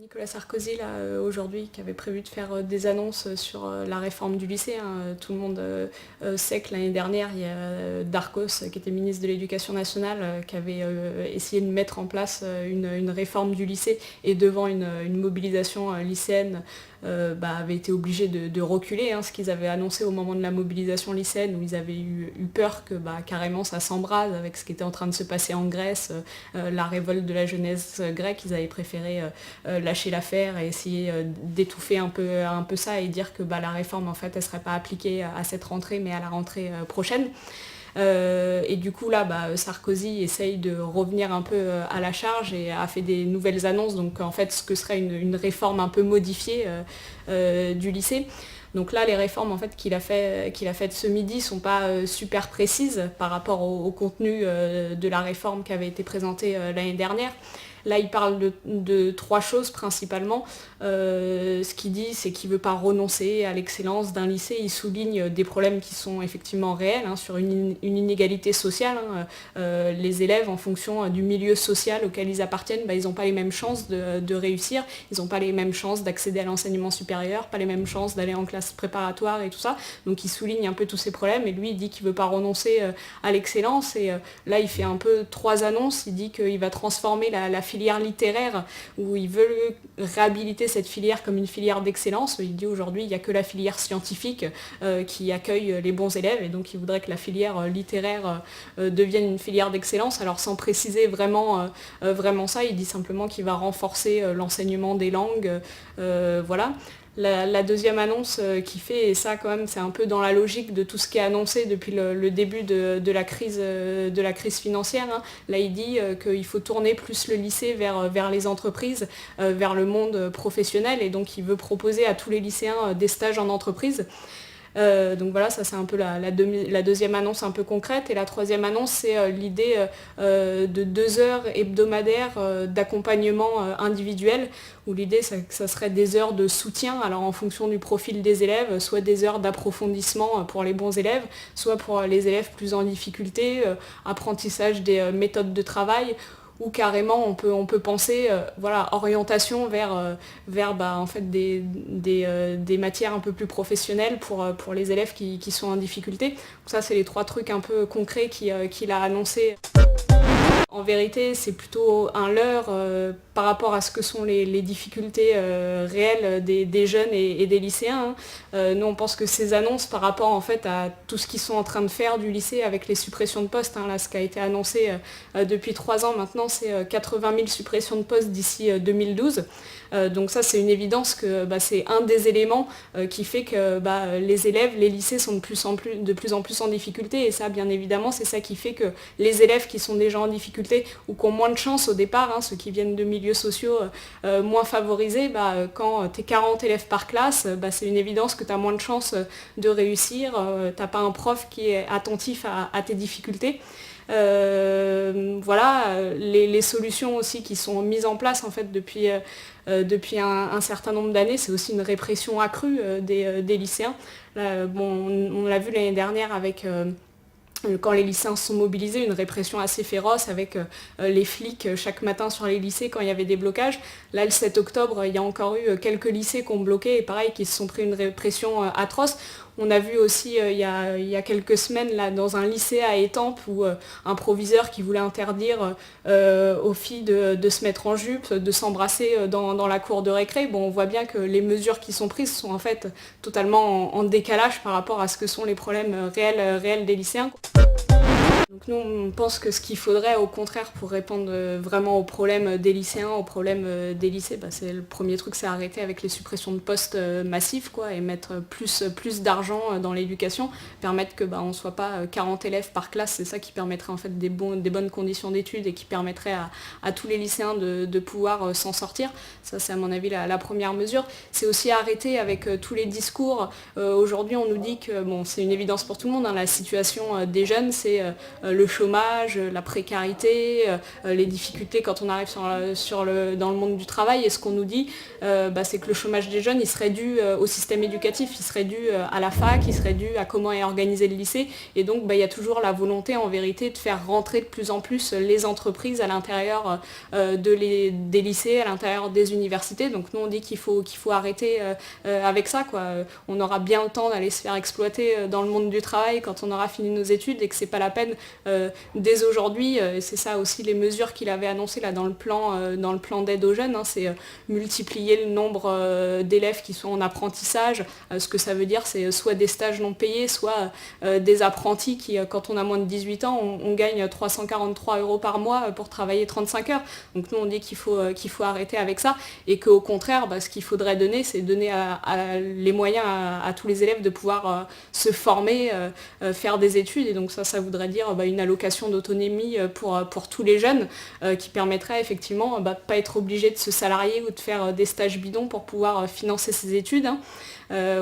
Nicolas Sarkozy, là, aujourd'hui, qui avait prévu de faire des annonces sur la réforme du lycée. Tout le monde sait que l'année dernière, il y a Darcos, qui était ministre de l'Éducation nationale, qui avait essayé de mettre en place une réforme du lycée et devant une mobilisation lycéenne, avait été obligé de reculer, ce qu'ils avaient annoncé au moment de la mobilisation lycéenne, où ils avaient eu peur que carrément ça s'embrase avec ce qui était en train de se passer en Grèce, la révolte de la jeunesse grecque. Ils avaient préféré lâcher l'affaire et essayer d'étouffer un peu ça et dire que la réforme en fait elle serait pas appliquée à cette rentrée mais à la rentrée prochaine. Et du coup là Sarkozy essaye de revenir un peu à la charge et a fait des nouvelles annonces, donc en fait ce que serait une réforme un peu modifiée du lycée. Donc là, les réformes en fait, qu'il a faites ce midi sont pas super précises par rapport au contenu de la réforme qui avait été présentée l'année dernière. Là, il parle de trois choses principalement. Ce qu'il dit, c'est qu'il ne veut pas renoncer à l'excellence d'un lycée. Il souligne des problèmes qui sont effectivement réels, sur une inégalité sociale. Les élèves, en fonction du milieu social auquel ils appartiennent, ils n'ont pas les mêmes chances de réussir. Ils n'ont pas les mêmes chances d'accéder à l'enseignement supérieur, pas les mêmes chances d'aller en classe préparatoire et tout ça. Donc il souligne un peu tous ces problèmes et lui, il dit qu'il ne veut pas renoncer à l'excellence. Et là, il fait un peu trois annonces. Il dit qu'il va transformer la filière littéraire, où il veut réhabiliter cette filière comme une filière d'excellence. Il dit aujourd'hui il n'y a que la filière scientifique qui accueille les bons élèves, et donc il voudrait que la filière littéraire devienne une filière d'excellence. Alors sans préciser vraiment ça, il dit simplement qu'il va renforcer l'enseignement des langues. Voilà. La deuxième annonce qu'il fait, et ça quand même c'est un peu dans la logique de tout ce qui est annoncé depuis le début de la crise financière, là il dit qu'il faut tourner plus le lycée vers les entreprises, vers le monde professionnel, et donc il veut proposer à tous les lycéens des stages en entreprise. Donc voilà, ça c'est un peu la deuxième annonce un peu concrète. Et la troisième annonce, c'est l'idée de 2 heures hebdomadaires d'accompagnement individuel, où l'idée ça serait des heures de soutien, alors en fonction du profil des élèves, soit des heures d'approfondissement pour les bons élèves, soit pour les élèves plus en difficulté, apprentissage des méthodes de travail, ou carrément on peut penser orientation vers en fait des matières un peu plus professionnelles pour les élèves qui sont en difficulté. Donc ça c'est les trois trucs un peu concrets qu'il a annoncé. En vérité, c'est plutôt un leurre par rapport à ce que sont les difficultés réelles des jeunes et des lycéens. Nous, on pense que ces annonces, par rapport en fait à tout ce qu'ils sont en train de faire du lycée avec les suppressions de postes, là, ce qui a été annoncé depuis 3 ans maintenant, c'est 80 000 suppressions de postes d'ici 2012. Donc ça, c'est une évidence que c'est un des éléments qui fait que les élèves, les lycées sont de plus en plus en difficulté. Et ça, bien évidemment, c'est ça qui fait que les élèves qui sont déjà en difficulté ou qui ont moins de chance au départ, ceux qui viennent de milieux sociaux moins favorisés, quand tu es 40 élèves par classe, c'est une évidence que tu as moins de chances de réussir. Tu n'as pas un prof qui est attentif à tes difficultés. Les solutions aussi qui sont mises en place en fait depuis un certain nombre d'années, c'est aussi une répression accrue des lycéens. On l'a vu l'année dernière avec quand les lycéens se sont mobilisés, une répression assez féroce avec les flics chaque matin sur les lycées quand il y avait des blocages. Là, le 7 octobre, il y a encore eu quelques lycées qui ont bloqué et pareil, qui se sont pris une répression atroce. On a vu aussi il y a quelques semaines là, dans un lycée à Étampes où un proviseur qui voulait interdire aux filles de se mettre en jupe, de s'embrasser dans la cour de récré. On voit bien que les mesures qui sont prises sont en fait totalement en décalage par rapport à ce que sont les problèmes réels des lycéens. Donc nous, on pense que ce qu'il faudrait, au contraire, pour répondre vraiment aux problèmes des lycéens, aux problèmes des lycées, c'est le premier truc, c'est arrêter avec les suppressions de postes massifs, et mettre plus d'argent dans l'éducation, permettre que on ne soit pas 40 élèves par classe. C'est ça qui permettrait en fait des bonnes conditions d'études et qui permettrait à tous les lycéens de pouvoir s'en sortir. Ça, c'est à mon avis la première mesure. C'est aussi arrêter avec tous les discours. Aujourd'hui, on nous dit que, c'est une évidence pour tout le monde, la situation des jeunes, c'est le chômage, la précarité, les difficultés quand on arrive dans le monde du travail. Et ce qu'on nous dit, c'est que le chômage des jeunes, il serait dû au système éducatif, il serait dû à la fac, il serait dû à comment est organisé le lycée. Et donc il y a toujours la volonté en vérité de faire rentrer de plus en plus les entreprises à l'intérieur des lycées, à l'intérieur des universités. Donc nous on dit qu'il faut arrêter avec ça, quoi. On aura bien le temps d'aller se faire exploiter dans le monde du travail quand on aura fini nos études et que c'est pas la peine dès aujourd'hui. C'est ça aussi les mesures qu'il avait annoncées là dans le plan d'aide aux jeunes, hein, c'est multiplier le nombre d'élèves qui sont en apprentissage. Ce que ça veut dire, c'est soit des stages non payés, soit des apprentis qui, quand on a moins de 18 ans, on gagne 343 € par mois pour travailler 35 heures. Donc nous on dit qu'il faut arrêter avec ça et qu'au contraire, ce qu'il faudrait donner, c'est donner les moyens à tous les élèves de pouvoir se former, faire des études. Et donc ça voudrait dire une allocation d'autonomie pour tous les jeunes qui permettrait effectivement de ne pas être obligé de se salarier ou de faire des stages bidons pour pouvoir financer ses études, hein.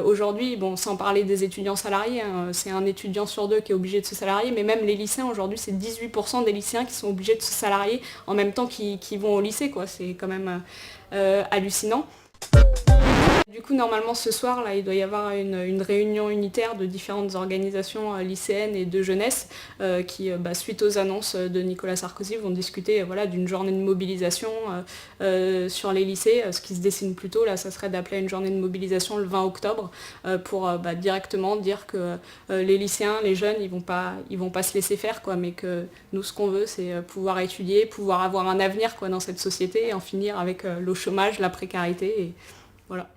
Aujourd'hui, sans parler des étudiants salariés, hein, c'est un étudiant sur deux qui est obligé de se salarier, mais même les lycéens, aujourd'hui, c'est 18% des lycéens qui sont obligés de se salarier en même temps qu'ils vont au lycée, quoi. C'est quand même hallucinant. Du coup, normalement, ce soir, là, il doit y avoir une réunion unitaire de différentes organisations lycéennes et de jeunesse qui, suite aux annonces de Nicolas Sarkozy, vont discuter d'une journée de mobilisation sur les lycées. Ce qui se dessine plutôt, là, ça serait d'appeler une journée de mobilisation le 20 octobre pour directement dire que les lycéens, les jeunes, ils vont pas se laisser faire, quoi, mais que nous, ce qu'on veut, c'est pouvoir étudier, pouvoir avoir un avenir, quoi, dans cette société et en finir avec le chômage, la précarité, et voilà.